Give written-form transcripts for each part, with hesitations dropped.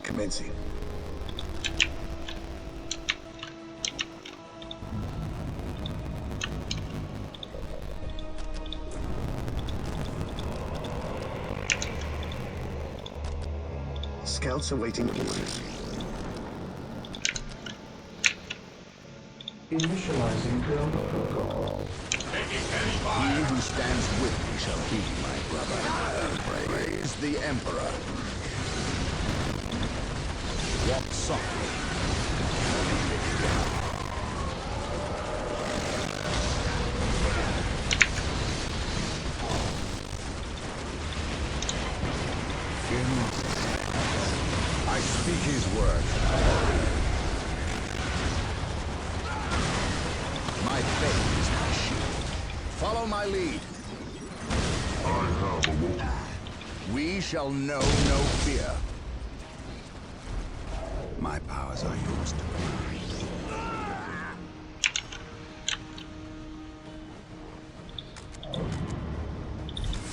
Commencing. Scouts awaiting orders. Initializing protocol. He who stands with me shall be my brother. Praise the Emperor. Walk softly. Fear not. I speak his word. My faith is my shield. Follow my lead. I have awoken. We shall know no fear. My powers are yours to command.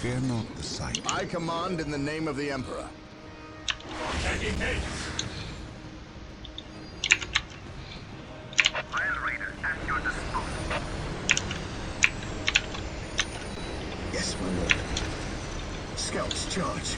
Fear not the sight. I command in the name of the Emperor. Taking hit. Land Raider at your disposal. Yes, my lord. Scouts, charge.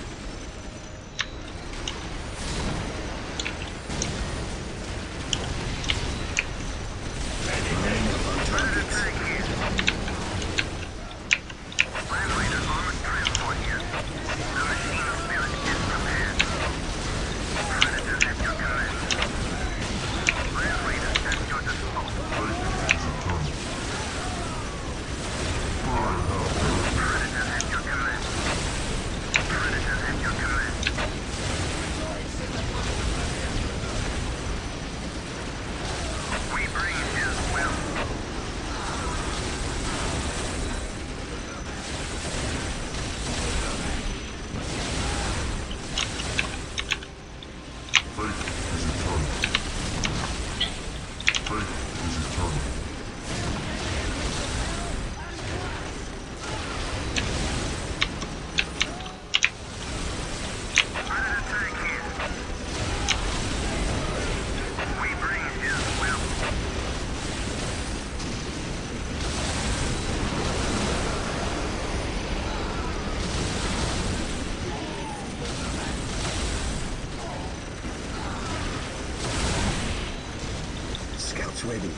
Ready.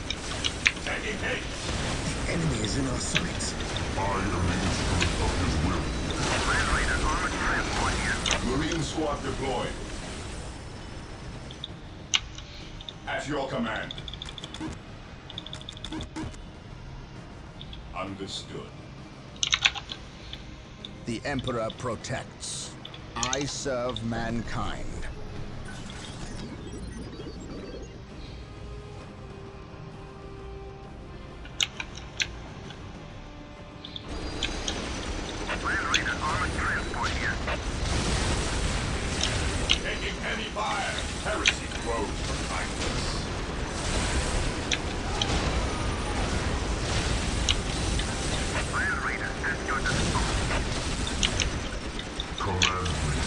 Taking hit. The enemy is in our sights. I am the instrument of his will. Land Raider armored transport here. Marine squad deployed. At your command. Understood. The Emperor protects. I serve mankind. Land Raider armored transport here. Taking heavy fire. Heresy grows behind us. Land Raider at your disposal. Command me.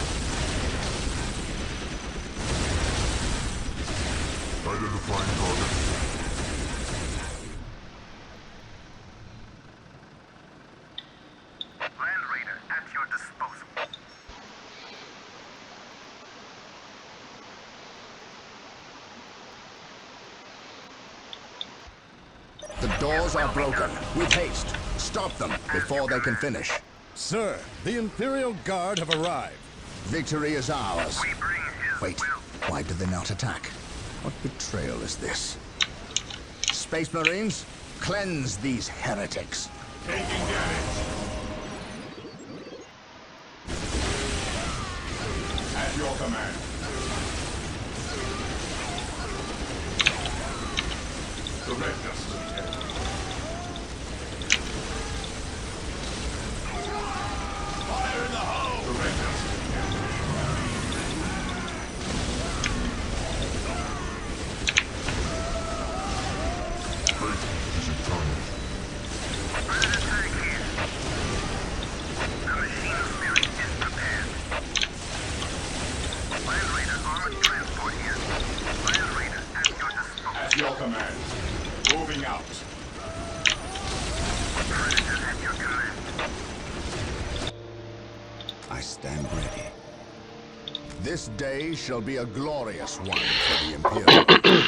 Identifying target. Land Raider at your disposal. The doors are broken. With haste. Stop them before they can finish. Sir, the Imperial Guard have arrived. Victory is ours. We bring his Wait, will. why did they not attack? What betrayal is this? Space Marines, cleanse these heretics. Taking damage. At your command. Direct us to the enemy. This day shall be a glorious one for the Imperium.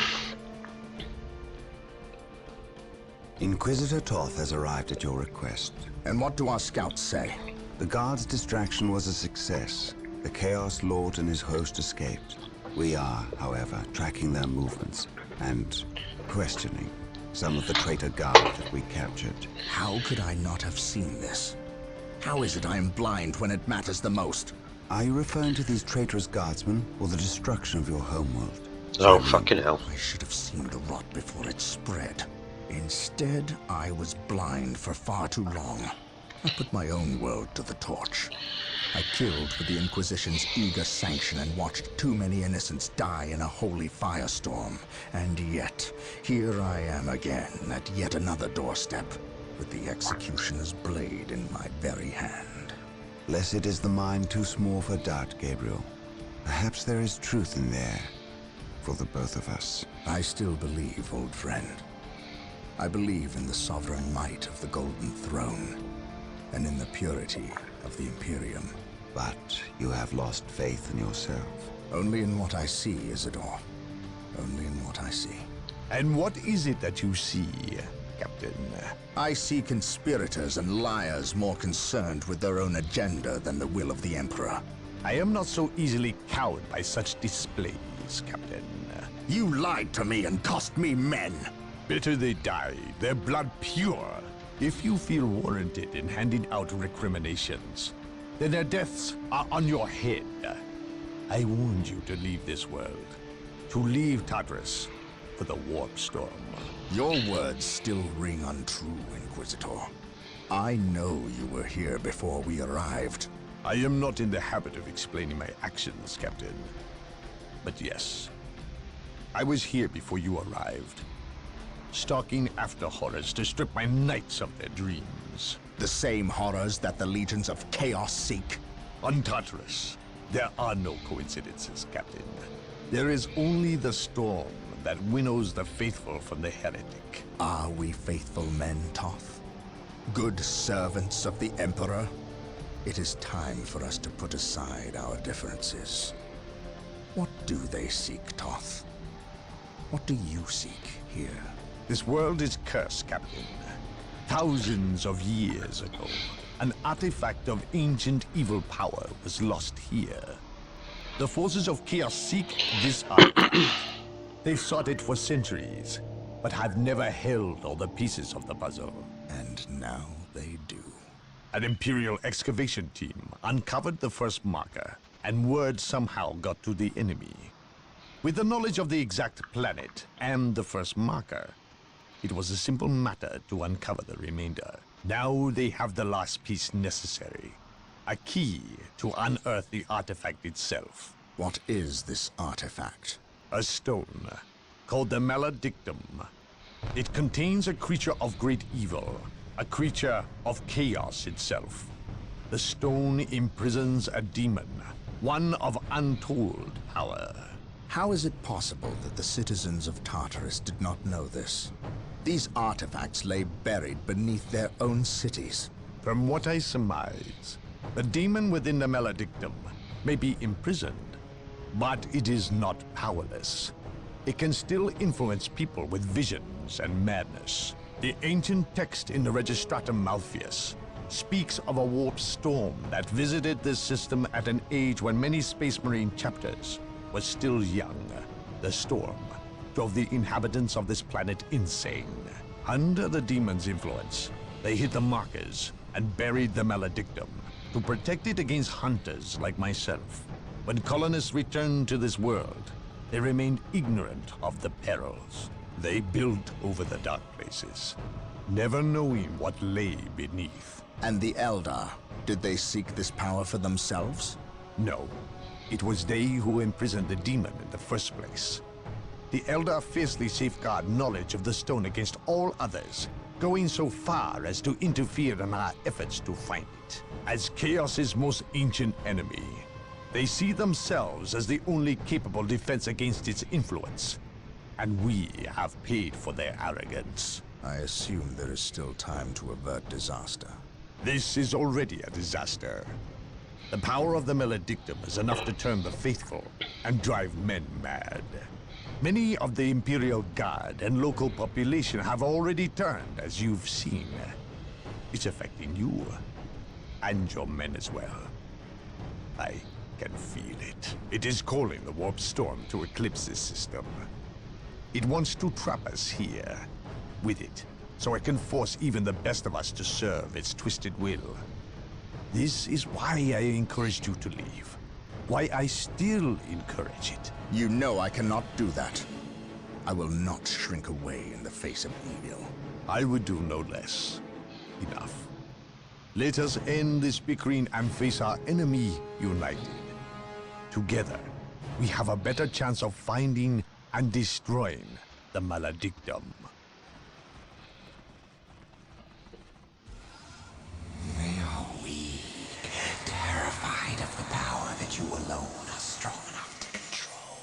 Inquisitor Toth has arrived at your request. And what do our scouts say? The guard's distraction was a success. The Chaos Lord and his host escaped. We are, however, tracking their movements and questioning some of the traitor guard that we captured. How could I not have seen this? How is it I am blind when it matters the most? Are you referring to these traitorous guardsmen or the destruction of your homeworld? Oh, fucking hell. I should have seen the rot before it spread. Instead, I was blind for far too long. I put my own world to the torch. I killed with the Inquisition's eager sanction and watched too many innocents die in a holy firestorm. And yet, here I am again at yet another doorstep, with the Executioner's blade in my very hand. Blessed is the mind too small for doubt, Gabriel. Perhaps there is truth in there, for the both of us. I still believe, old friend. I believe in the sovereign might of the Golden Throne, and in the purity of the Imperium. But you have lost faith in yourself. Only in what I see, Isidore. Only in what I see. And what is it that you see, Captain? I see conspirators and liars more concerned with their own agenda than the will of the Emperor. I am not so easily cowed by such displays, Captain. You lied to me and cost me men! Better they die, their blood pure. If you feel warranted in handing out recriminations, then their deaths are on your head. I warned you to leave this world, to leave Tartarus for the Warp Storm. Your words still ring untrue, Inquisitor. I know you were here before we arrived. I am not in the habit of explaining my actions, Captain. But yes, I was here before you arrived, stalking after horrors to strip my knights of their dreams. The same horrors that the legions of chaos seek. On Tartarus, there are no coincidences, Captain. There is only the storm that winnows the faithful from the heretic. Are we faithful men, Toth? Good servants of the Emperor? It is time for us to put aside our differences. What do they seek, Toth? What do you seek here? This world is cursed, Captain. Thousands of years ago, an artifact of ancient evil power was lost here. The forces of chaos seek this artifact. They've sought it for centuries, but have never held all the pieces of the puzzle. And now they do. An Imperial excavation team uncovered the first marker, and word somehow got to the enemy. With the knowledge of the exact planet and the first marker, it was a simple matter to uncover the remainder. Now they have the last piece necessary. A key to unearth the artifact itself. What is this artifact? A stone, called the Maledictum. It contains a creature of great evil, a creature of chaos itself. The stone imprisons a demon, one of untold power. How is it possible that the citizens of Tartarus did not know this? These artifacts lay buried beneath their own cities. From what I surmise, the demon within the Maledictum may be imprisoned, but it is not powerless. It can still influence people with visions and madness. The ancient text in the Registratum Malpheus speaks of a warp storm that visited this system at an age when many Space Marine chapters were still young. The storm drove the inhabitants of this planet insane. Under the demon's influence, they hid the markers and buried the Maledictum to protect it against hunters like myself. When colonists returned to this world, they remained ignorant of the perils. They built over the dark places, never knowing what lay beneath. And the Eldar, did they seek this power for themselves? No, it was they who imprisoned the demon in the first place. The Eldar fiercely safeguard knowledge of the stone against all others, going so far as to interfere in our efforts to find it. As Chaos's most ancient enemy, they see themselves as the only capable defense against its influence. And we have paid for their arrogance. I assume there is still time to avert disaster. This is already a disaster. The power of the Maledictum is enough to turn the faithful and drive men mad. Many of the Imperial Guard and local population have already turned, as you've seen. It's affecting you, and your men as well. I can feel it. It is calling the Warp Storm to eclipse this system. It wants to trap us here, with it, so it can force even the best of us to serve its twisted will. This is why I encouraged you to leave. Why I still encourage it. You know I cannot do that. I will not shrink away in the face of evil. I would do no less. Enough. Let us end this bickering and face our enemy united. Together, we have a better chance of finding and destroying the Maledictum. They are weak, terrified of the power that you alone are strong enough to control.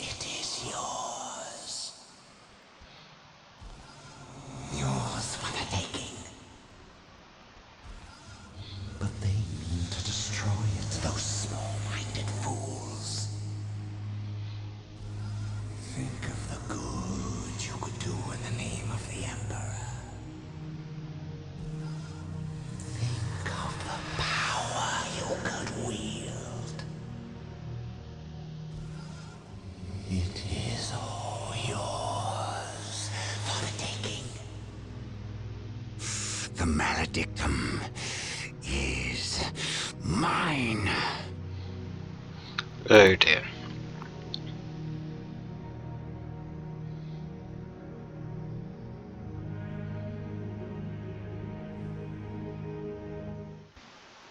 It is yours. Yours for the taking. But they mean to destroy it, those small-minded fools. Think of the good you could do in the name of the Emperor. Think of the power you could wield. It is all yours for the taking. The Maledictum is mine. Oh dear.